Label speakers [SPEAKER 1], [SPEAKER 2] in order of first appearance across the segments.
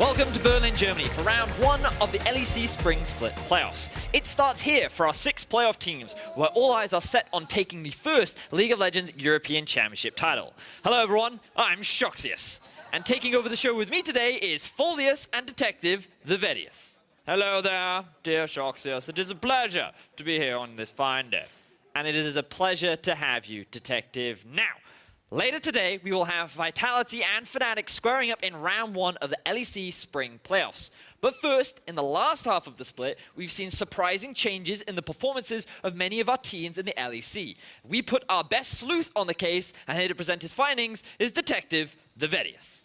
[SPEAKER 1] Welcome to Berlin, Germany for round 1 of the LEC Spring Split Playoffs. It starts here for our 6 playoff teams, where all eyes are set on taking the first League of Legends European Championship title. Hello everyone, I'm Shoxius, and taking over the show with me today is Folius and Detective the Vedius. Hello there, dear Shoxius. It is a pleasure to be here on this fine day. And it is a pleasure to have you, Detective. Now, later today, we will have Vitality and Fnatic squaring up in round 1 of the LEC Spring Playoffs. But first, in the last half of the split, we've seen surprising changes in the performances of many of our teams in the LEC. We put our best sleuth on the case, and here to present his findings is Detective the Vedius.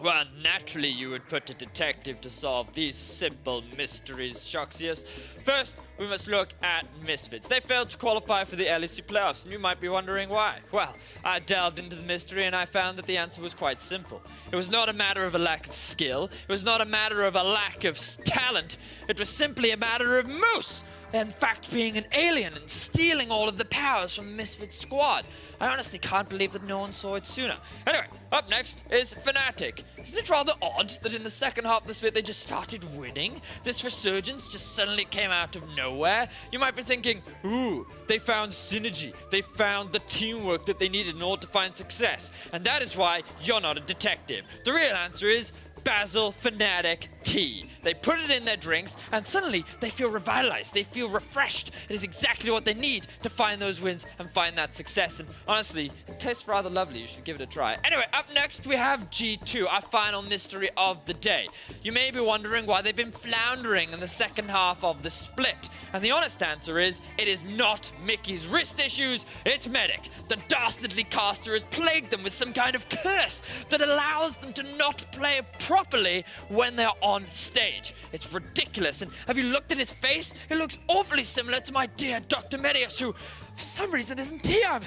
[SPEAKER 1] Well, naturally you would put a detective to solve these simple mysteries, Shoxius. First, we must look at Misfits. They failed to qualify for the LEC playoffs, and you might be wondering why. Well, I delved into the mystery and I found that the answer was quite simple. It was not a matter of a lack of skill. It was not a matter of a lack of talent. It was simply a matter of Moose, in fact, being an alien and stealing all of the powers from Misfits squad. I honestly can't believe that no one saw it sooner. Anyway, up next is Fnatic. Isn't it rather odd that in the second half of the split they just started winning? This resurgence just suddenly came out of nowhere. You might be thinking, ooh, they found synergy. They found the teamwork that they needed in order to find success. And that is why you're not a detective. The real answer is Basil Fnatic tea. They put it in their drinks and suddenly they feel revitalized. They feel refreshed. It is exactly what they need to find those wins and find that success. And honestly, it tastes rather lovely. You should give it a try. Anyway, up next we have G2, our final mystery of the day. You may be wondering why they've been floundering in the second half of the split. And the honest answer is, it is not Mickey's wrist issues, it's Medic. The dastardly caster has plagued them with some kind of curse that allows them to not play properly when they're on stage. It's ridiculous, and have you looked at his face? It looks awfully similar to my dear Dr. Medius, who for some reason isn't here.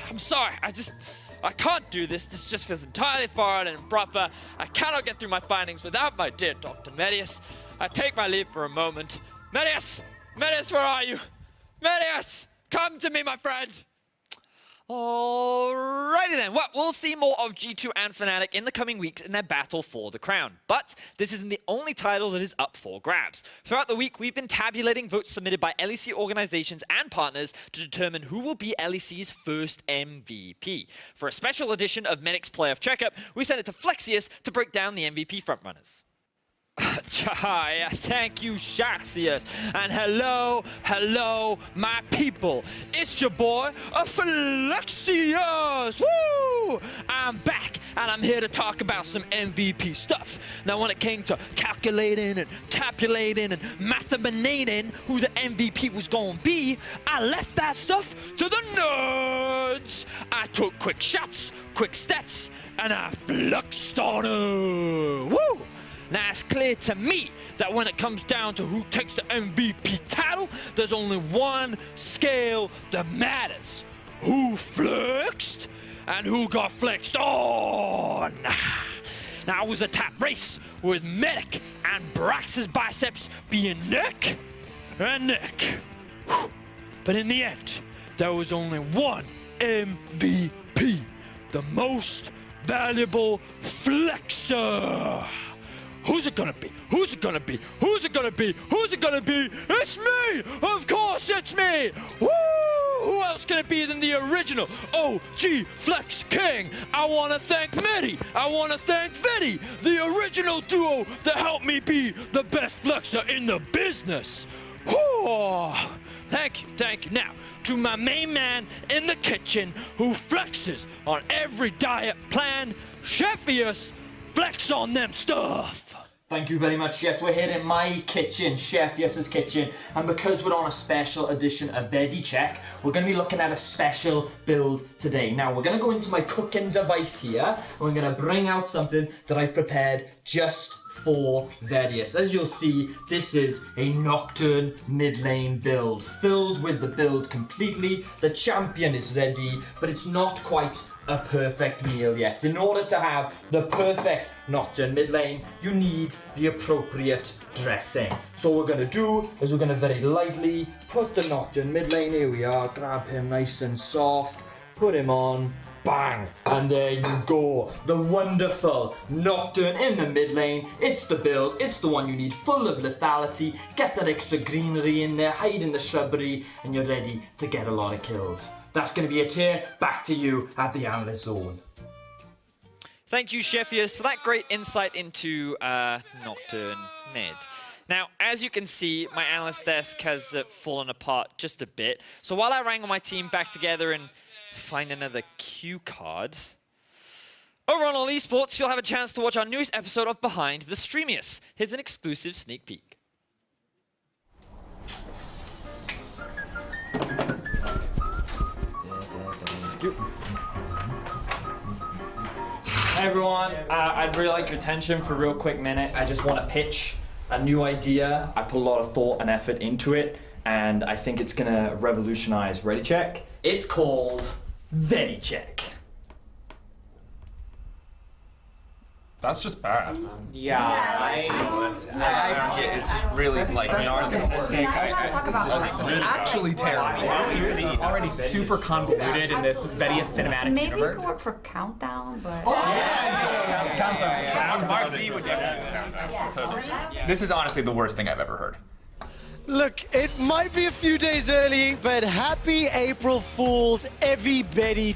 [SPEAKER 1] I'm sorry, I can't do this. This just feels entirely foreign and improper. I cannot get through my findings without my dear Dr. Medius. I take my leave for a moment. Medius! Medius, where are you? Medius! Come to me, my friend! Alrighty then, well, we'll see more of G2 and Fnatic in the coming weeks in their battle for the crown. But this isn't the only title that is up for grabs. Throughout the week, we've been tabulating votes submitted by LEC organizations and partners to determine who will be LEC's first MVP. For a special edition of Medic's Playoff Checkup, we sent it to Flexius to break down the MVP frontrunners. Hi, thank you, Shoxius, and hello, my people. It's your boy, Flexius. Woo! I'm back, and I'm here to talk about some MVP stuff. Now, when it came to calculating and tabulating and mathematicating who the MVP was gonna be, I left that stuff to the nerds. I took quick shots, quick stats, and I flexed on it. Woo! Now, it's clear to me that when it comes down to who takes the MVP title, there's only one scale that matters. Who flexed and who got flexed on. Now, it was a tight race with Medic and Brax's biceps being neck and neck. But in the end, there was only one MVP, the most valuable flexer. Who's it gonna be? Who's it gonna be? Who's it gonna be? Who's it gonna be? It's me! Of course it's me! Woo! Who else can it be than the original OG Flex King? I wanna thank Medi! I wanna thank Vidi! The original duo that helped me be the best flexer in the business! Woo! Thank you. Now, to my main man in the kitchen who flexes on every diet plan, Chefius, flex on them stuff!
[SPEAKER 2] Thank you very much. Yes, we're here in my kitchen, Chef Yes's kitchen, and because we're on a special edition of RDYCHK, we're going to be looking at a special build today. Now, we're going to go into my cooking device here, and we're going to bring out something that I've prepared just for Vedius. As you'll see, this is a Nocturne mid lane build, filled with the build completely. The champion is ready, but it's not quite a perfect meal yet. In order to have the perfect Nocturne mid lane, you need the appropriate dressing. So what we're going to do is we're going to very lightly put the Nocturne mid lane, here we are, grab him nice and soft, put him on, bang, and there you go. The wonderful Nocturne in the mid lane. It's the build, it's the one you need, full of lethality. Get that extra greenery in there, hide in the shrubbery, and you're ready to get a lot of kills. That's going to be it here. Back to you at the analyst zone.
[SPEAKER 1] Thank you, Sheffius, for that great insight into Nocturne mid. Now, as you can see, my analyst desk has fallen apart just a bit. So while I wrangle my team back together and find another cue card, over on All Esports, you'll have a chance to watch our newest episode of Behind the Streamius. Here's an exclusive sneak peek.
[SPEAKER 2] Hey everyone, I'd really like your attention for a real quick minute. I just want to pitch a new idea. I put a lot of thought and effort into it, and I think it's gonna revolutionize RDYCHK. It's called LEC.
[SPEAKER 3] That's just bad.
[SPEAKER 4] It's just really like narcissistic.
[SPEAKER 3] It's actually terrible. Already super convoluted in this Vedius cinematic
[SPEAKER 5] Maybe
[SPEAKER 3] universe.
[SPEAKER 5] go up for countdown, but
[SPEAKER 4] Countdown. Mark Z would definitely. This is honestly the worst thing I've ever heard.
[SPEAKER 6] Look, it might be a few days early, but happy April Fools, everybody,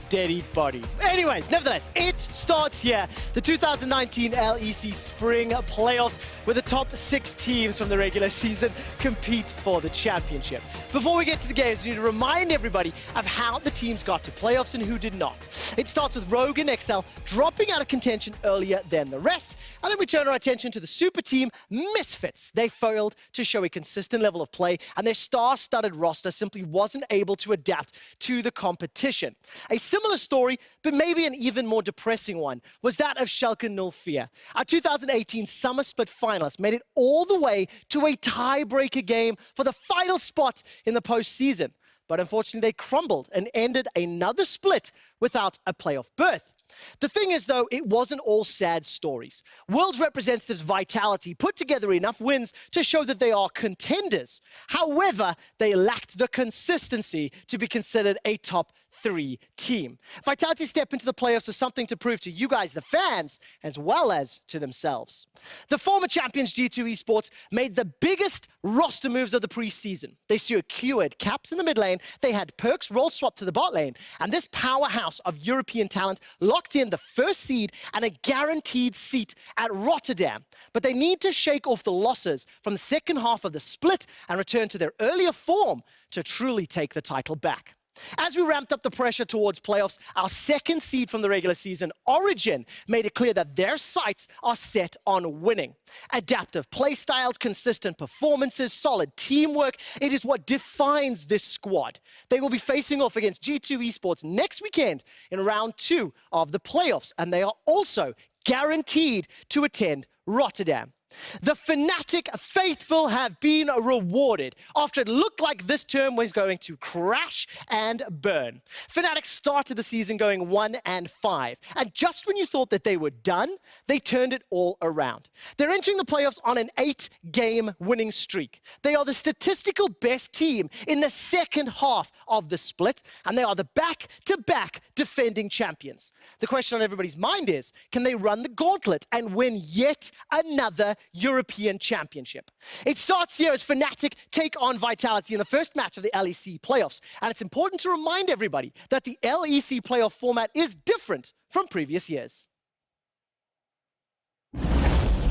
[SPEAKER 6] body. Anyways, nevertheless, it starts here. The 2019 LEC Spring Playoffs, where the top 6 teams from the regular season compete for the championship. Before we get to the games, we need to remind everybody of how the teams got to playoffs and who did not. It starts with Rogue and XL dropping out of contention earlier than the rest, and then we turn our attention to the super team Misfits. They failed to show a consistent level of play, and their star-studded roster simply wasn't able to adapt to the competition. A similar story, but maybe an even more depressing one, was that of Schalke 04. Our 2018 Summer Split finalists made it all the way to a tiebreaker game for the final spot in the postseason. But unfortunately, they crumbled and ended another split without a playoff berth. The thing is, though, it wasn't all sad stories. World representatives Vitality put together enough wins to show that they are contenders. However, they lacked the consistency to be considered a top 3 team. Vitality step into the playoffs with something to prove to you guys, the fans, as well as to themselves. The former champions G2 Esports made the biggest roster moves of the preseason. They secured Caps in the mid lane, they had Perks role swap to the bot lane, and this powerhouse of European talent locked in the first seed and a guaranteed seat at Rotterdam. But they need to shake off the losses from the second half of the split and return to their earlier form to truly take the title back. As we ramped up the pressure towards playoffs, our second seed from the regular season, Origin, made it clear that their sights are set on winning. Adaptive playstyles, consistent performances, solid teamwork, it is what defines this squad. They will be facing off against G2 Esports next weekend in round 2 of the playoffs, and they are also guaranteed to attend Rotterdam. The Fnatic faithful have been rewarded after it looked like this term was going to crash and burn. Fnatic started the season going 1-5, and just when you thought that they were done, they turned it all around. They're entering the playoffs on an 8-game winning streak. They are the statistical best team in the second half of the split, and they are the back-to-back defending champions. The question on everybody's mind is, can they run the gauntlet and win yet another European Championship? It starts here as Fnatic take on Vitality in the first match of the LEC playoffs. And it's important to remind everybody that the LEC playoff format is different from previous years.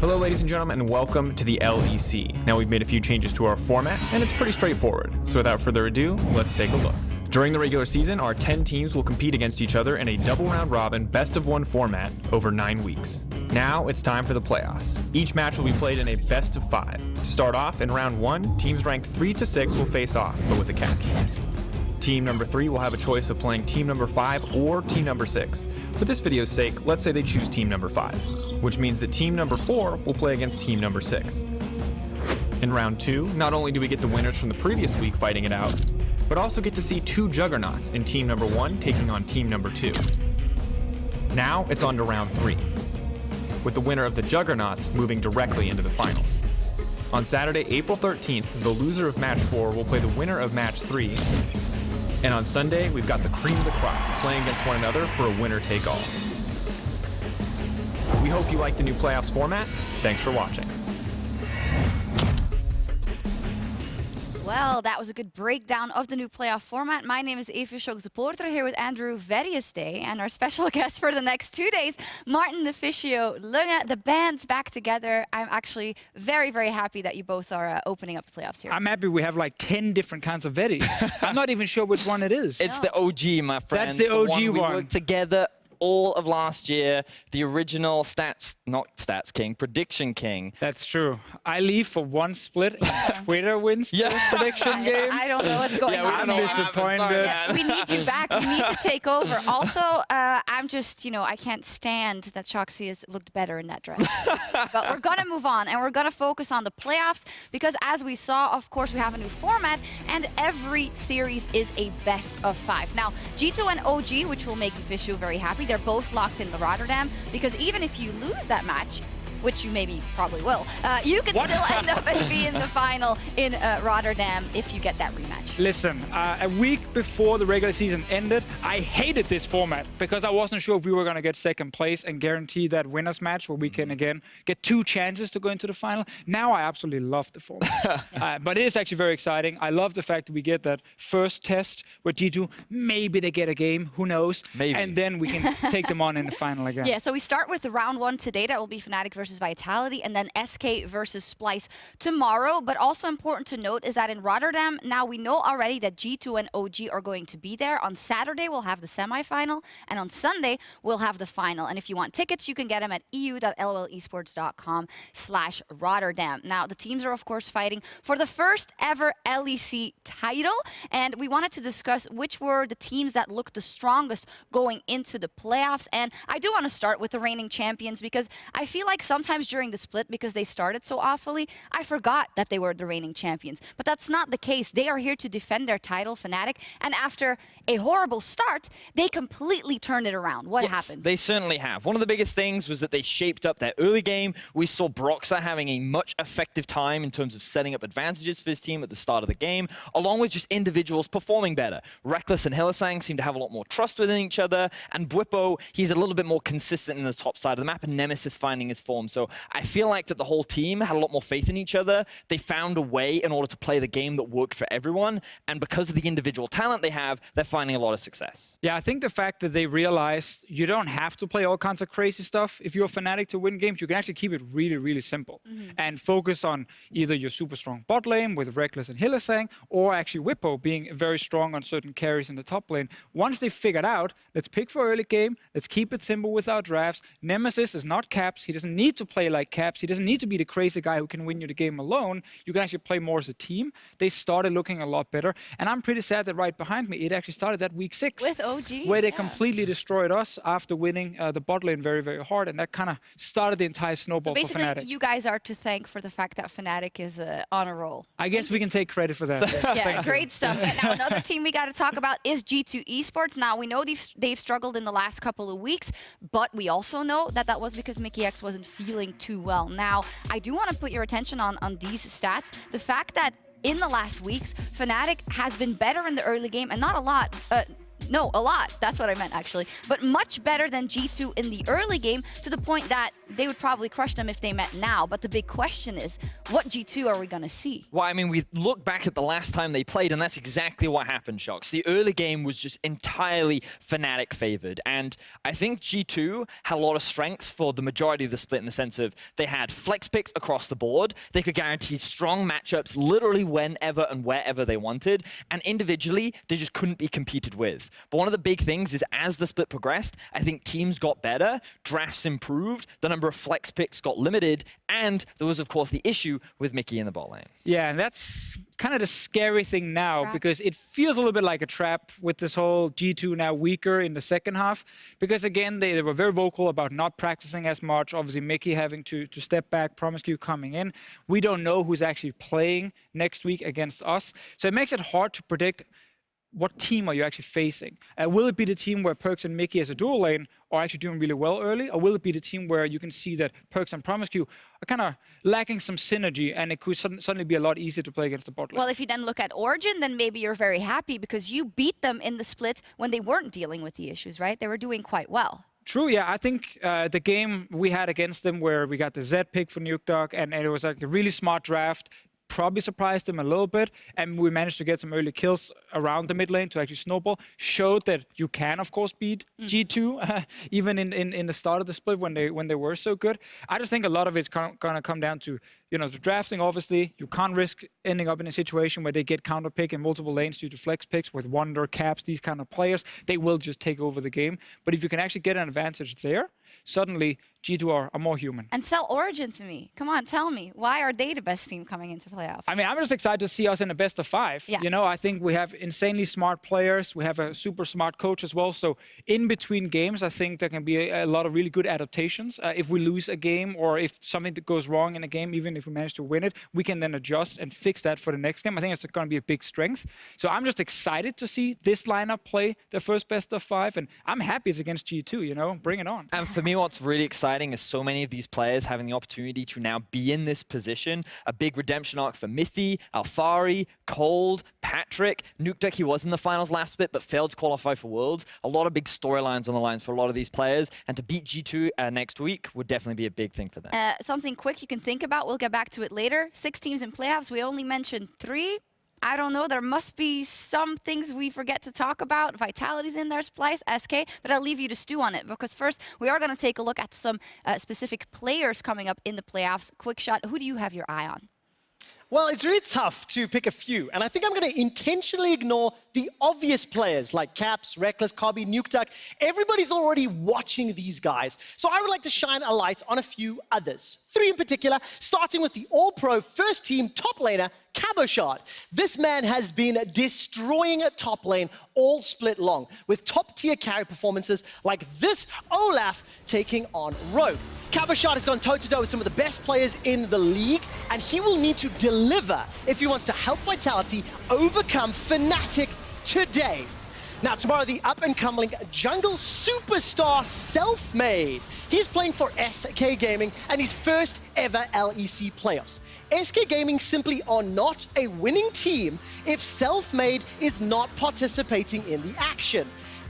[SPEAKER 3] Hello, ladies and gentlemen, and welcome to the LEC. Now, we've made a few changes to our format, and it's pretty straightforward. So without further ado, let's take a look. During the regular season, our 10 teams will compete against each other in a double round robin best-of-1 format over 9 weeks. Now it's time for the playoffs. Each match will be played in a best-of-5. To start off, in round 1, teams ranked 3 to 6 will face off, but with a catch. Team number 3 will have a choice of playing team number 5 or team number 6. For this video's sake, let's say they choose team number 5, which means that team number 4 will play against team number 6. In round 2, not only do we get the winners from the previous week fighting it out, but also get to see 2 juggernauts in team number 1 taking on team number 2. Now it's on to round 3, with the winner of the juggernauts moving directly into the finals. On Saturday, April 13th, the loser of match 4 will play the winner of match 3, And on Sunday, we've got the cream of the crop playing against one another for a winner-take-all. We hope you like the new playoffs format. Thanks for watching.
[SPEAKER 5] Well, that was a good breakdown of the new playoff format. My name is RDYCHK supporter here with Andrew Day, and our special guest for the next 2 days, Martin the Fishio Lunge. The band's back together. I'm actually very, very happy that you both are opening up the playoffs here.
[SPEAKER 7] I'm happy we have like 10 different kinds of Vetti. I'm not even sure which one it is.
[SPEAKER 1] It's the OG, my friend.
[SPEAKER 7] That's the OG
[SPEAKER 1] one. We
[SPEAKER 7] one.
[SPEAKER 1] worked together all of last year. The original Prediction King.
[SPEAKER 7] That's true. I leave for one split. Twitter wins the prediction game.
[SPEAKER 5] I don't know what's going on.
[SPEAKER 7] I'm
[SPEAKER 5] there.
[SPEAKER 7] disappointed.
[SPEAKER 1] Sorry,
[SPEAKER 5] Yeah, we need you back. You need to take over. Also, I'm just, I can't stand that Shoxy has looked better in that dress. But we're going to move on, and we're going to focus on the playoffs, because as we saw, of course, we have a new format, and every series is a best of 5. Now, G2 and OG, which will make the Fishu very happy, they're both locked in the Rotterdam, because even if you lose that match, which you probably will, you can still end up and be in the final in Rotterdam if you get that rematch.
[SPEAKER 7] Listen, a week before the regular season ended, I hated this format because I wasn't sure if we were going to get second place and guarantee that winner's match where we can again get 2 chances to go into the final. Now I absolutely love the format. But it is actually very exciting. I love the fact that we get that first test with G2. Maybe they get a game, who knows?
[SPEAKER 1] Maybe.
[SPEAKER 7] And then we can take them on in the final again.
[SPEAKER 5] Yeah, so we start with the round 1 today. That will be Fnatic versus Vitality, and then SK versus Splice tomorrow. But also important to note is that in Rotterdam, now we know already that G2 and OG are going to be there. On Saturday, we'll have the semifinal, and on Sunday, we'll have the final. And if you want tickets, you can get them at eu.lolesports.com/Rotterdam. Now, the teams are, of course, fighting for the first ever LEC title, and we wanted to discuss which were the teams that looked the strongest going into the playoffs. And I do want to start with the reigning champions, because I feel like sometimes during the split, because they started so awfully, I forgot that they were the reigning champions. But that's not the case. They are here to defend their title, Fnatic, and after a horrible start, they completely turned it around. What happened?
[SPEAKER 1] They certainly have. One of the biggest things was that they shaped up their early game. We saw Broxah having a much effective time in terms of setting up advantages for his team at the start of the game, along with just individuals performing better. Reckless and Hylissang seem to have a lot more trust within each other, and Bwipo, he's a little bit more consistent in the top side of the map, and Nemesis finding his form. So I feel like that the whole team had a lot more faith in each other. They found a way in order to play the game that worked for everyone, and because of the individual talent they have, they're finding a lot of success.
[SPEAKER 7] Yeah, I think the fact that they realized you don't have to play all kinds of crazy stuff. If you're a Fnatic to win games, you can actually keep it really, really simple and focus on either your super strong bot lane with Reckless and Hylissang, or actually Bwipo being very strong on certain carries in the top lane. Once they figured out, let's pick for early game, let's keep it simple with our drafts. Nemesis is not Caps. He doesn't need to play like Caps. He doesn't need to be the crazy guy who can win you the game alone. You can actually play more as a team. They started looking a lot better. And I'm pretty sad that right behind me, it actually started that week 6.
[SPEAKER 5] With OG?
[SPEAKER 7] Where they completely destroyed us after winning the bot lane very, very hard. And that kind of started the entire snowball for
[SPEAKER 5] Basically,
[SPEAKER 7] Fnatic.
[SPEAKER 5] you guys are to thank for the fact that Fnatic is on a roll.
[SPEAKER 7] I guess we can take credit for that.
[SPEAKER 5] Yeah, great stuff. Now, another team we got to talk about is G2 Esports. Now, we know they've struggled in the last couple of weeks, but we also know that that was because Mickey X wasn't feeling too well. Now, I do want to put your attention on these stats. The fact that in the last weeks, Fnatic has been better in the early game, and not a lot. No, a lot. That's what I meant, actually. But much better than G2 in the early game, to the point that they would probably crush them if they met now. But the big question is, what G2 are we going to see?
[SPEAKER 1] Well, I mean, we look back at the last time they played, and that's exactly what happened, Shox. The early game was just entirely Fnatic favored. And I think G2 had a lot of strengths for the majority of the split, in the sense of they had flex picks across the board. They could guarantee strong matchups literally whenever and wherever they wanted. And individually, they just couldn't be competed with. But one of the big things is, as the split progressed, I think teams got better, drafts improved, the number of flex picks got limited, and there was, of course, the issue with Mickey in the bot lane.
[SPEAKER 7] Yeah, and that's kind of the scary thing now, because it feels a little bit like a trap with this whole G2 now weaker in the second half. Because again, they were very vocal about not practicing as much. Obviously, Mickey having to step back, Promiscu coming in. We don't know who's actually playing next week against us. So it makes it hard to predict what team are you actually facing? Will it be the team where Perks and Mickey as a dual lane are actually doing really well early? Or will it be the team where you can see that Perks and Promiscu are kind of lacking some synergy and it could suddenly be a lot easier to play against the bot lane?
[SPEAKER 5] Well, if you then look at Origin, then maybe you're very happy because you beat them in the split when they weren't dealing with the issues, right? They were doing quite well.
[SPEAKER 7] True, yeah. I think the game we had against them where we got the Z pick for NukeDuck and it was like a really smart draft, probably surprised them a little bit, and we managed to get some early kills around the mid lane to actually snowball, showed that you can, of course, beat G2, even in the start of the split when they were so good. I just think a lot of it's going to come down to, you know, the drafting, obviously. You can't risk ending up in a situation where they get counter pick in multiple lanes due to flex picks with Wonder, Caps, these kind of players. They will just take over the game. But if you can actually get an advantage there, suddenly G2 are more human.
[SPEAKER 5] And sell Origin to me. Come on, tell me. Why are they the best team coming into playoffs?
[SPEAKER 7] I mean, I'm just excited to see us in the best of 5.
[SPEAKER 5] Yeah.
[SPEAKER 7] You know, I think we have insanely smart players. We have a super smart coach as well. So in between games, I think there can be a lot of really good adaptations. If we lose a game or if something goes wrong in a game, even if we manage to win it, we can then adjust and fix that for the next game. I think it's going to be a big strength. So I'm just excited to see this lineup play the first best of 5. And I'm happy it's against G2, you know, bring it on.
[SPEAKER 1] And for me, what's really exciting is so many of these players having the opportunity to now be in this position. A big redemption arc for Mithy, Alfari, Cold, Patrick. NukeDuck, he was in the finals last split, but failed to qualify for Worlds. A lot of big storylines on the lines for a lot of these players. And to beat G2 next week would definitely be a big thing for them.
[SPEAKER 5] Something quick you can think about. We'll get back to it later. 6 teams in playoffs. We only mentioned 3. I don't know. There must be some things we forget to talk about. Vitality's in there, Splice, SK, but I'll leave you to stew on it because first we are going to take a look at some specific players coming up in the playoffs. Quick shot. Who do you have your eye on?
[SPEAKER 6] Well, it's really tough to pick a few, and I think I'm going to intentionally ignore the obvious players like Caps, Reckless, Cobby, NukeDuck. Everybody's already watching these guys, so I would like to shine a light on a few others. 3 in particular, starting with the All-Pro first team top laner, Cabochard. This man has been destroying a top lane all split long, with top-tier carry performances like this Olaf taking on Rogue. Cabochard has gone toe-to-toe with some of the best players in the league, and he will need to deliver if he wants to help Vitality overcome Fnatic today. Now, tomorrow, the up-and-coming jungle superstar Selfmade. He's playing for SK Gaming and his first ever LEC playoffs. SK Gaming simply are not a winning team if Selfmade is not participating in the action.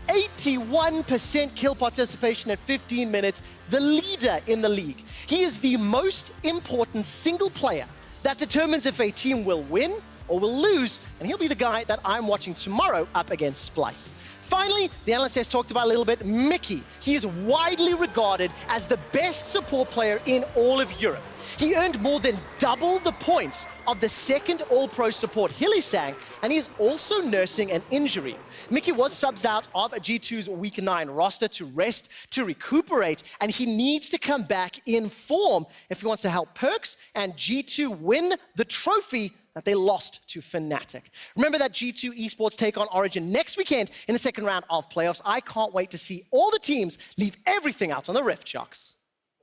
[SPEAKER 6] 81% kill participation at 15 minutes, the leader in the league. He is the most important single player that determines if a team will win or will lose, and he'll be the guy that I'm watching tomorrow up against Splice. Finally, the analyst has talked about a little bit, Mickey. He is widely regarded as the best support player in all of Europe. He earned more than double the points of the second All-Pro support, Hillisang, and he is also nursing an injury. Mickey was subbed out of G2's Week 9 roster to rest, to recuperate, and he needs to come back in form if he wants to help Perks and G2 win the trophy that they lost to Fnatic. Remember that G2 esports take on Origin next weekend in the second round of playoffs. I can't wait to see all the teams leave everything out on the RDYCHK.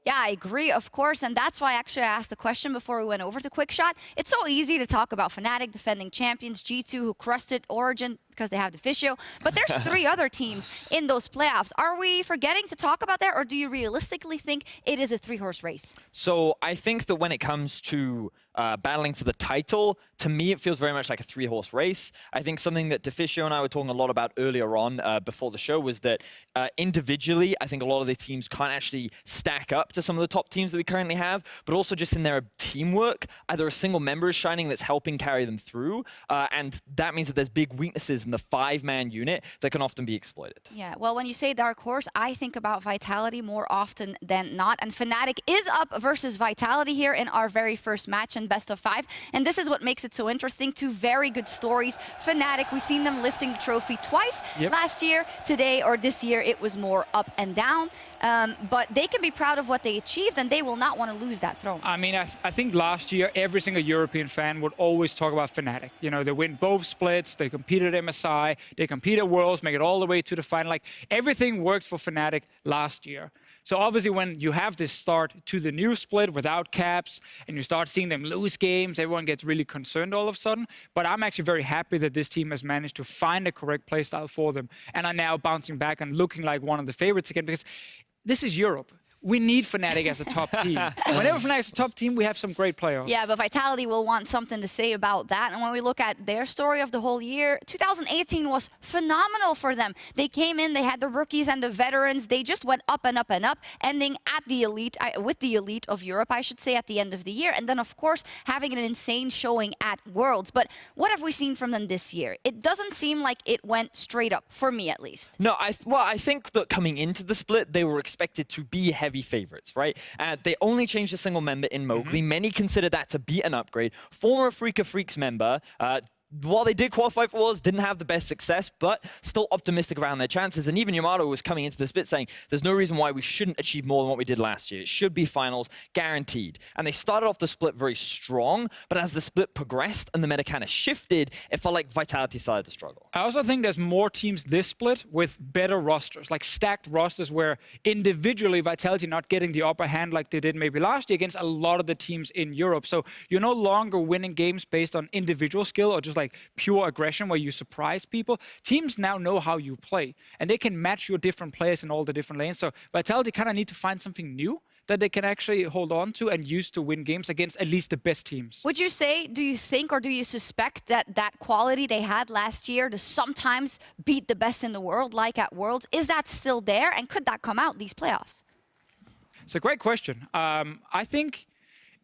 [SPEAKER 5] Yeah, I agree, of course, and that's why actually I asked the question before we went over to Quick Shot. It's so easy to talk about Fnatic, defending champions, G2 who crushed it, Origin because they have the Fischio, but there's 3 other teams in those playoffs. Are we forgetting to talk about that, or do you realistically think it is a 3-horse race?
[SPEAKER 1] So I think that when it comes to battling for the title, to me it feels very much like a 3-horse race. I think something that Deficio and I were talking a lot about earlier on before the show was that individually, I think a lot of the teams can't actually stack up to some of the top teams that we currently have, but also just in their teamwork, either a single member is shining that's helping carry them through, and that means that there's big weaknesses in the 5-man unit that can often be exploited.
[SPEAKER 5] Yeah, well, when you say dark horse, I think about Vitality more often than not, and Fnatic is up versus Vitality here in our very first match in best of 5, and this is what makes it so interesting. 2 very good stories. Fnatic, we've seen them lifting the trophy twice last year. Today or this year, it was more up and down, but they can be proud of what they achieved, and they will not want to lose that throne.
[SPEAKER 7] I mean, I think last year, every single European fan would always talk about Fnatic. You know, they win both splits, they competed at MSI, they compete at Worlds, make it all the way to the final. Like, everything worked for Fnatic last year. So obviously when you have this start to the new split without caps and you start seeing them lose games, everyone gets really concerned all of a sudden. But I'm actually very happy that this team has managed to find the correct playstyle for them and are now bouncing back and looking like one of the favorites again, because this is Europe. We need Fnatic as a top team. Whenever Fnatic is a top team, we have some great players.
[SPEAKER 5] Yeah, but Vitality will want something to say about that. And when we look at their story of the whole year, 2018 was phenomenal for them. They came in, they had the rookies and the veterans. They just went up and up and up, ending at the elite, with the elite of Europe, I should say, at the end of the year. And then, of course, having an insane showing at Worlds. But what have we seen from them this year? It doesn't seem like it went straight up, for me at least.
[SPEAKER 1] No, I think that coming into the split, they were expected to be heavy favorites, right? They only changed a single member in Mowgli. Many consider that to be an upgrade. Former Freak of Freaks member, while they did qualify for Worlds, didn't have the best success, but still optimistic around their chances. And even Yamato was coming into the split saying, there's no reason why we shouldn't achieve more than what we did last year. It should be finals, guaranteed. And they started off the split very strong, but as the split progressed and the meta kind of shifted, it felt like Vitality started to struggle.
[SPEAKER 7] I also think there's more teams this split with better rosters, like stacked rosters where individually Vitality not getting the upper hand like they did maybe last year against a lot of the teams in Europe. So you're no longer winning games based on individual skill or just like pure aggression where you surprise people. Teams now know how you play and they can match your different players in all the different lanes. So Vitality kind of need to find something new that they can actually hold on to and use to win games against at least the best teams.
[SPEAKER 5] Would you say, do you think or do you suspect that that quality they had last year to sometimes beat the best in the world, like at Worlds, is that still there? And could that come out these playoffs?
[SPEAKER 7] It's a great question. I think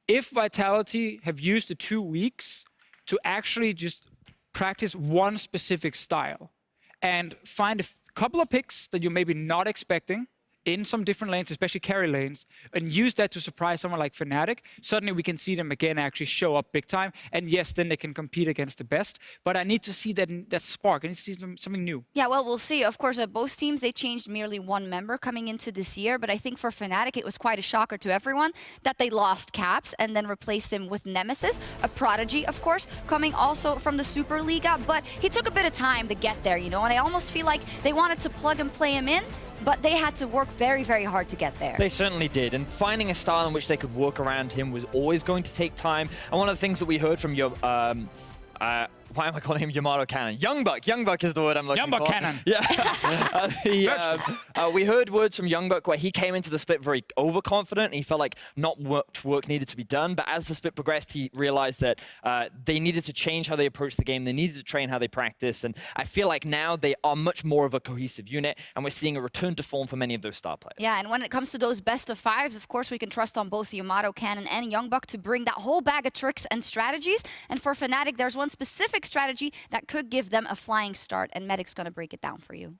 [SPEAKER 7] if Vitality have used the 2 weeks to actually just practice one specific style and find a couple of picks that you're maybe not expecting in some different lanes, especially carry lanes, and use that to surprise someone like Fnatic, suddenly we can see them again actually show up big time. And yes, then they can compete against the best. But I need to see that spark. I need to see something new.
[SPEAKER 5] Yeah, well, we'll see. Of course, at both teams, they changed merely one member coming into this year. But I think for Fnatic, it was quite a shocker to everyone that they lost Caps and then replaced him with Nemesis, a prodigy, of course, coming also from the Superliga. But he took a bit of time to get there, you know, and I almost feel like they wanted to plug and play him in, but they had to work very, very hard to get there.
[SPEAKER 1] They certainly did, and finding a style in which they could work around him was always going to take time. And one of the things that we heard from your why am I calling him Yamato Cannon? Youngbuck. Youngbuck is the word I'm looking for.
[SPEAKER 7] Youngbuck Cannon.
[SPEAKER 1] Yeah. We heard words from Youngbuck where he came into the split very overconfident. And he felt like not much work needed to be done. But as the split progressed, he realized that they needed to change how they approach the game. They needed to train how they practice. And I feel like now they are much more of a cohesive unit. And we're seeing a return to form for many of those star players.
[SPEAKER 5] Yeah, and when it comes to those best of fives, of course, we can trust on both Yamato Cannon and Youngbuck to bring that whole bag of tricks and strategies. And for Fnatic, there's one specific strategy that could give them a flying start, and Medic's going to break it down for you.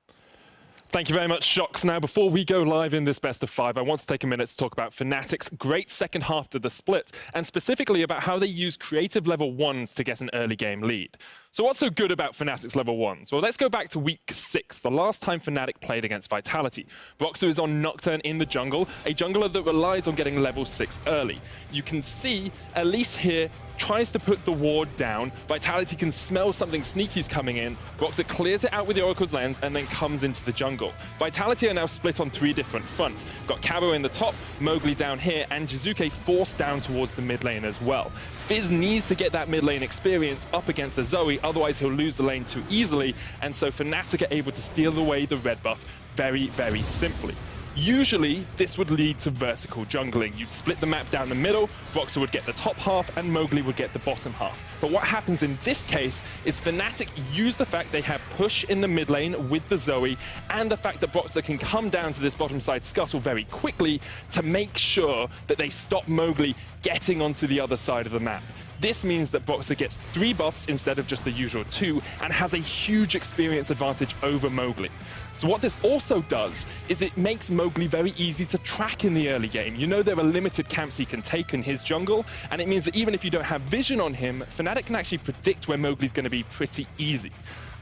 [SPEAKER 8] Thank you very much, Shox. Now, before we go live in this best of five, I want to take a minute to talk about Fnatic's great second half to the split, and specifically about how they use creative level 1s to get an early game lead. So what's so good about Fnatic's level 1s? Well, let's go back to week 6, the last time Fnatic played against Vitality. Broxah is on Nocturne in the jungle, a jungler that relies on getting level 6 early. You can see Elise here tries to put the ward down. Vitality can smell something sneaky's coming in. Broxah clears it out with the Oracle's Lens and then comes into the jungle. Vitality are now split on 3 different fronts. Got Cabo in the top, Mowgli down here, and Jizuke forced down towards the mid lane as well. Fizz needs to get that mid lane experience up against a Zoe, otherwise he'll lose the lane too easily, and so Fnatic are able to steal away the red buff very, very simply. Usually, this would lead to vertical jungling. You'd split the map down the middle, Broxah would get the top half, and Mowgli would get the bottom half. But what happens in this case is Fnatic use the fact they have push in the mid lane with the Zoe, and the fact that Broxah can come down to this bottom side scuttle very quickly to make sure that they stop Mowgli getting onto the other side of the map. This means that Broxah gets 3 buffs instead of just the usual 2, and has a huge experience advantage over Mowgli. So what this also does is it makes Mowgli very easy to track in the early game. You know there are limited camps he can take in his jungle, and it means that even if you don't have vision on him, Fnatic can actually predict where Mowgli's going to be pretty easy.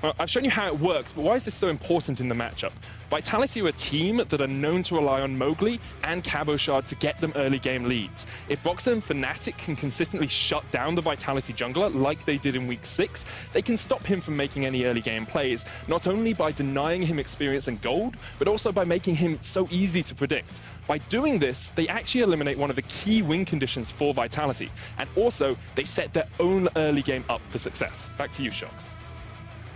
[SPEAKER 8] Well, I've shown you how it works, but why is this so important in the matchup? Vitality are a team that are known to rely on Mowgli and Cabochard to get them early game leads. If Boxer and Fnatic can consistently shut down the Vitality jungler like they did in Week 6, they can stop him from making any early game plays, not only by denying him experience and gold, but also by making him so easy to predict. By doing this, they actually eliminate one of the key win conditions for Vitality, and also they set their own early game up for success. Back to you, Shox.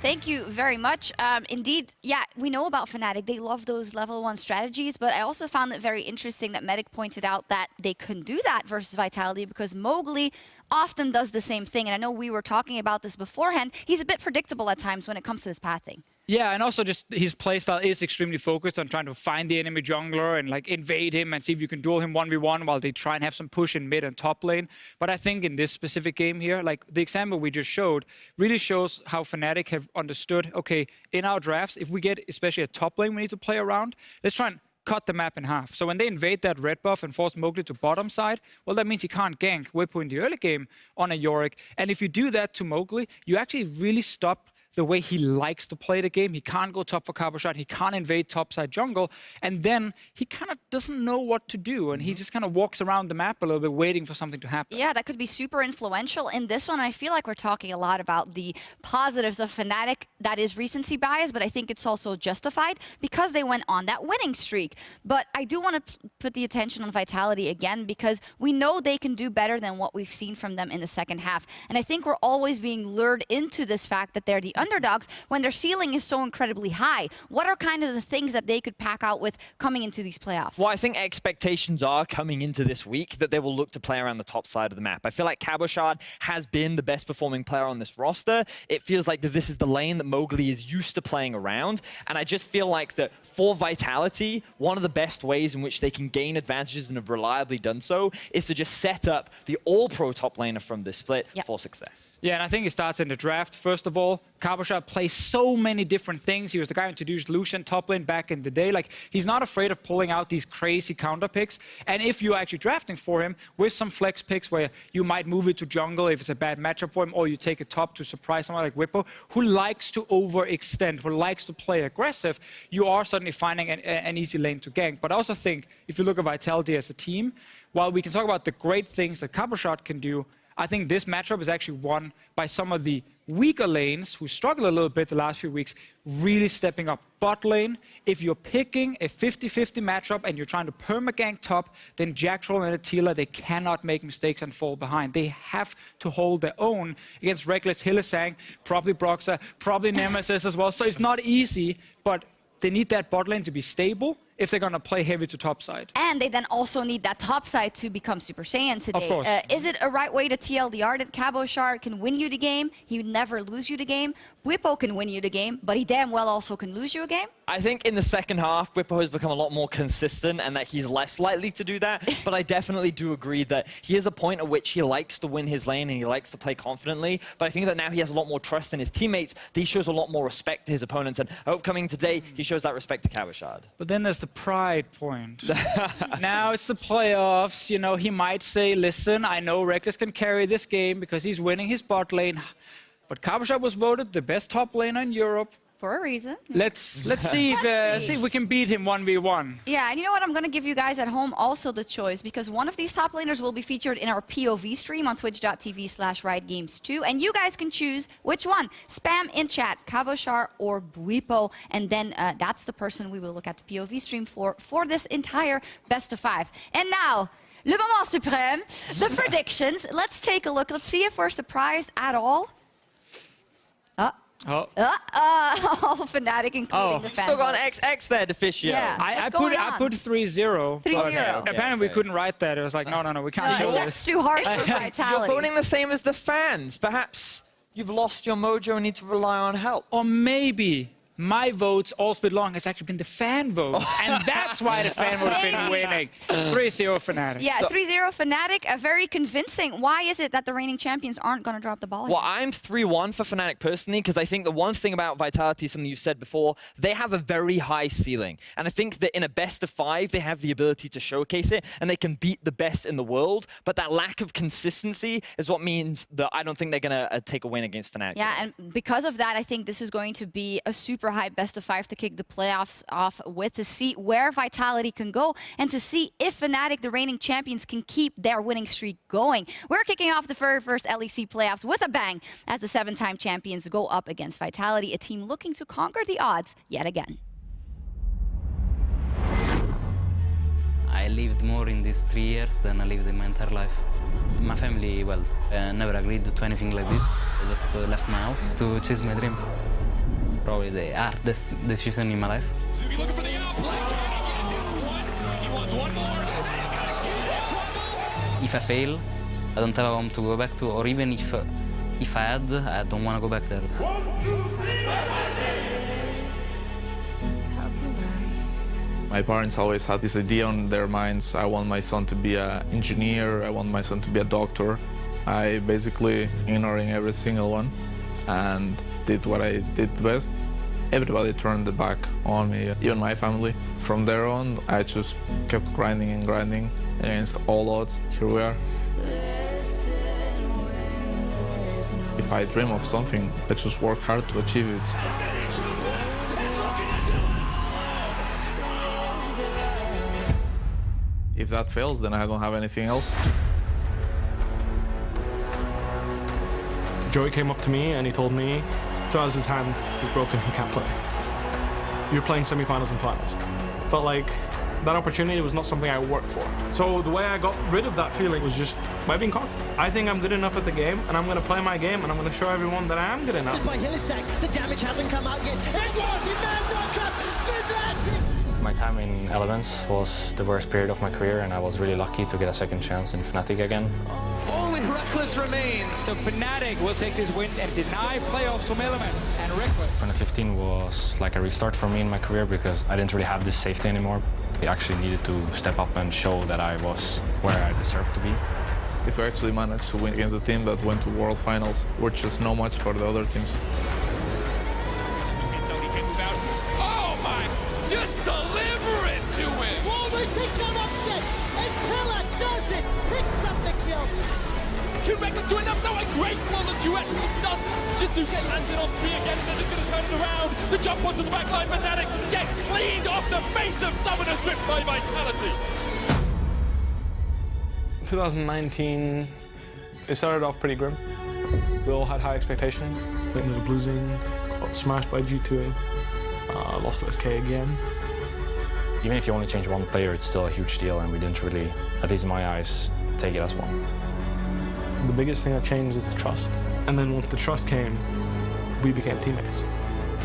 [SPEAKER 5] Thank you very much. Indeed, yeah, we know about Fnatic. They love those level 1 strategies, but I also found it very interesting that Medic pointed out that they couldn't do that versus Vitality because Mowgli often does the same thing. And I know we were talking about this beforehand. He's a bit predictable at times when it comes to his pathing.
[SPEAKER 7] Yeah, and also just his playstyle is extremely focused on trying to find the enemy jungler and like invade him and see if you can duel him 1v1 while they try and have some push in mid and top lane. But I think in this specific game here, like the example we just showed, really shows how Fnatic have understood, okay, in our drafts, if we get especially a top lane we need to play around, let's try and cut the map in half. So when they invade that red buff and force Mowgli to bottom side, well, that means he can't gank Whippo in the early game on a Yorick. And if you do that to Mowgli, you actually really stop the way he likes to play the game. He can't go top for Cabochard, he can't invade topside jungle, and then he kind of doesn't know what to do, and he just kind of walks around the map a little bit waiting for something to happen.
[SPEAKER 5] Yeah, that could be super influential. In this one, I feel like we're talking a lot about the positives of Fnatic. That is recency bias, but I think it's also justified because they went on that winning streak. But I do want to put the attention on Vitality again because we know they can do better than what we've seen from them in the second half. And I think we're always being lured into this fact that they're the underdogs when their ceiling is so incredibly high. What are kind of the things that they could pack out with coming into these playoffs?
[SPEAKER 1] Well, I think expectations are coming into this week that they will look to play around the top side of the map. I feel like Cabochard has been the best performing player on this roster. It feels like that this is the lane that Mowgli is used to playing around. And I just feel like that for Vitality, one of the best ways in which they can gain advantages and have reliably done so is to just set up the all-pro top laner from this split for success.
[SPEAKER 7] Yeah, and I think it starts in the draft. First of all, Cabochard plays so many different things. He was the guy who introduced Lucian top lane back in the day. Like, he's not afraid of pulling out these crazy counter picks. And if you're actually drafting for him with some flex picks where you might move it to jungle if it's a bad matchup for him, or you take it top to surprise someone like Whippo, who likes to overextend, who likes to play aggressive, you are suddenly finding an easy lane to gank. But I also think, if you look at Vitality as a team, while we can talk about the great things that Cabochard can do, I think this matchup is actually won by some of the weaker lanes who struggle a little bit the last few weeks, really stepping up. Bot lane, if you're picking a 50-50 matchup and you're trying to perma-gank top, then Jack Troll and Attila, they cannot make mistakes and fall behind. They have to hold their own against Reckless, Hylissang, probably Broxah, probably Nemesis as well. So it's not easy, but they need that bot lane to be stable if they're going to play heavy to top side.
[SPEAKER 5] And they then also need that top side to become Super Saiyan today.
[SPEAKER 7] Of course.
[SPEAKER 5] Is it a right way to TLDR that Cabochard can win you the game? He would never lose you the game. Whippo can win you the game, but he damn well also can lose you a game.
[SPEAKER 1] I think in the second half, Whippo has become a lot more consistent and that he's less likely to do that. But I definitely do agree that he has a point at which he likes to win his lane and he likes to play confidently. But I think that now he has a lot more trust in his teammates. That he shows a lot more respect to his opponents. And I hope coming today, he shows that respect to Cabochard.
[SPEAKER 7] But then there's the pride point. Now it's the playoffs. You know, he might say, listen, I know Reckless can carry this game because he's winning his bot lane. But Cabochard was voted the best top laner in Europe.
[SPEAKER 5] For a reason.
[SPEAKER 7] Let's see if we can beat him 1v1.
[SPEAKER 5] Yeah, and you know what? I'm going to give you guys at home also the choice because one of these top laners will be featured in our POV stream on twitch.tv/riotgames2. And you guys can choose which one. Spam in chat, Cabochard or Whippo. And then that's the person we will look at the POV stream for this entire best of 5. And now, le moment suprême, the predictions. Let's take a look. Let's see if we're surprised at all. Fnatic, including the fan.
[SPEAKER 1] Still got an XX there, Deficio.
[SPEAKER 5] Yeah.
[SPEAKER 7] I put 3-0.
[SPEAKER 5] 3-0.
[SPEAKER 7] Apparently we couldn't write that. It was like, no, we can't show
[SPEAKER 5] That's
[SPEAKER 7] this.
[SPEAKER 5] too harsh for
[SPEAKER 1] You're
[SPEAKER 5] Vitality.
[SPEAKER 1] voting the same as the fans. Perhaps you've lost your mojo and need to rely on help.
[SPEAKER 7] Or maybe my votes all split long has actually been the fan votes. And that's why the fan vote has been winning. 3-0 Fnatic.
[SPEAKER 5] Yeah, 3-0 Fnatic, very convincing. Why is it that the reigning champions aren't going to drop the ball here?
[SPEAKER 1] Well, I'm 3-1 for Fnatic personally, because I think the one thing about Vitality, something you've said before, they have a very high ceiling. And I think that in a best of 5, they have the ability to showcase it, and they can beat the best in the world. But that lack of consistency is what means that I don't think they're going to take a win against Fnatic.
[SPEAKER 5] Yeah, and because of that, I think this is going to be a super high best of 5 to kick the playoffs off with, to see where Vitality can go and to see if Fnatic, the reigning champions, can keep their winning streak going. We're kicking off the very first LEC playoffs with a bang as the 7-time champions go up against Vitality, a team looking to conquer the odds yet again.
[SPEAKER 9] I lived more in these 3 years than I lived in my entire life. My family, well, never agreed to anything like this. I just left my house to chase my dream. Probably the hardest decision in my life. If I fail, I don't have a home to go back to, or even if I had, I don't want to go back there.
[SPEAKER 10] My parents always had this idea on their minds. I want my son to be an engineer, I want my son to be a doctor. I basically ignoring every single one and did what I did best. Everybody turned their back on me, even my family. From there on, I just kept grinding and grinding against all odds. Here we are. If I dream of something, I just work hard to achieve it. If that fails, then I don't have anything else.
[SPEAKER 11] Joey came up to me and he told me, as his hand is broken, he can't play. You're playing semi-finals and finals. Felt like that opportunity was not something I worked for. So the way I got rid of that feeling was just by being cocky. I think I'm good enough at the game, and I'm going to play my game, and I'm going to show everyone that I am good enough.
[SPEAKER 6] By LEC, the damage hasn't come out yet. Edwards in man knockup, Fnatic!
[SPEAKER 12] My time in Elements was the worst period of my career, and I was really lucky to get a second chance in Fnatic again.
[SPEAKER 13] Only Reckless remains.
[SPEAKER 7] So Fnatic will take this win and deny playoffs from Elements and Reckless.
[SPEAKER 12] 2015 was like a restart for me in my career because I didn't really have this safety anymore. I actually needed to step up and show that I was where I deserved to be.
[SPEAKER 10] If I actually managed to win against the team that went to World Finals, which is no match for the other teams.
[SPEAKER 13] Oh my! Just deliver it to him!
[SPEAKER 6] Almost takes on upset. Attila does it. Picks up the kill.
[SPEAKER 13] Can Reckless do enough? No, a great quality duet and stuff. Just to get lands in on 3 again, and they're just going to turn it around. The jump onto the back line, Fnatic get cleaned off the face of Summoners ripped by Vitality.
[SPEAKER 11] 2019, it started off pretty grim. We all had high expectations. We ended up losing, got smashed by G2, lost LEC again.
[SPEAKER 12] Even if you only change one player, it's still a huge deal, and we didn't really, at least in my eyes, take it as one.
[SPEAKER 11] The biggest thing that changed is trust. And then once the trust came, we became teammates.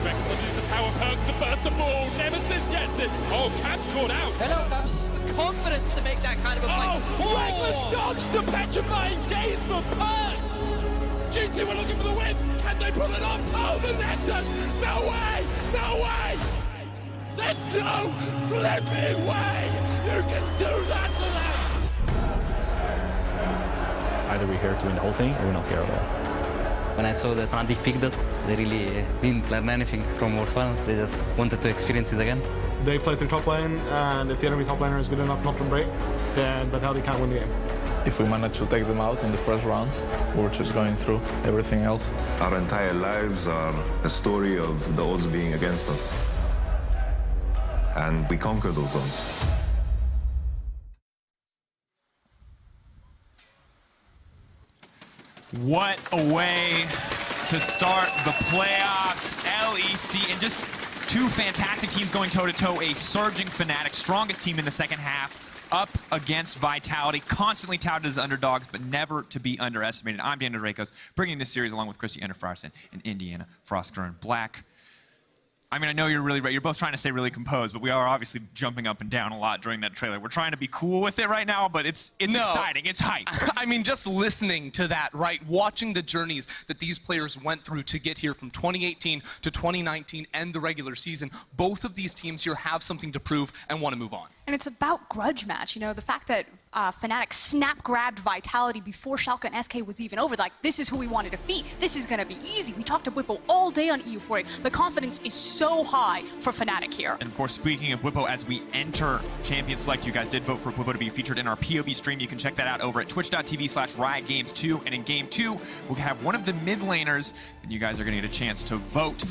[SPEAKER 13] Reckless uses the tower, perks the first of all. Nemesis gets it. Oh, Caps caught out.
[SPEAKER 14] Hello, Caps. The confidence to make that kind of a play.
[SPEAKER 13] Oh, Reckless dodged the petrifying gaze for perks. G2 are looking for the win. Can they pull it off? Oh, the Nexus. No way. No way. There's no flipping way you can do that to them.
[SPEAKER 12] Either we're here to win the whole thing, or we're not here at all.
[SPEAKER 9] When I saw that Fnatic picked us, they really didn't learn anything from World Finals. They just wanted to experience it again.
[SPEAKER 11] They play through top lane, and if the enemy top laner is good enough not to break, then Vitality can't win the game.
[SPEAKER 10] If we manage to take them out in the first round, we're just going through everything else.
[SPEAKER 15] Our entire lives are a story of the odds being against us. And we conquer those odds.
[SPEAKER 4] What a way to start the playoffs. LEC and just 2 fantastic teams going toe-to-toe. A surging Fnatic, strongest team in the second half, up against Vitality, constantly touted as underdogs, but never to be underestimated. I'm Dan RDYCHK, bringing this series along with Christy Enderfrarson and Indiana Frosker and Black. I mean, I know you're really right. You're both trying to stay really composed, but we are obviously jumping up and down a lot during that trailer. We're trying to be cool with it right now, but it's exciting. It's hype.
[SPEAKER 16] I mean, just listening to that, right? Watching the journeys that these players went through to get here from 2018 to 2019 and the regular season, both of these teams here have something to prove and want to move on.
[SPEAKER 17] And it's about grudge match, you know, the fact that Fnatic snap-grabbed Vitality before Schalke and SK was even over. Like, this is who we want to defeat. This is going to be easy. We talked to Whippo all day on EU40. The confidence is so high for Fnatic here.
[SPEAKER 4] And of course, speaking of Whippo, as we enter Champion Select, you guys did vote for Whippo to be featured in our POV stream. You can check that out over at twitch.tv/RiotGames2. And in Game 2, we'll have one of the mid laners, and you guys are going to get a chance to vote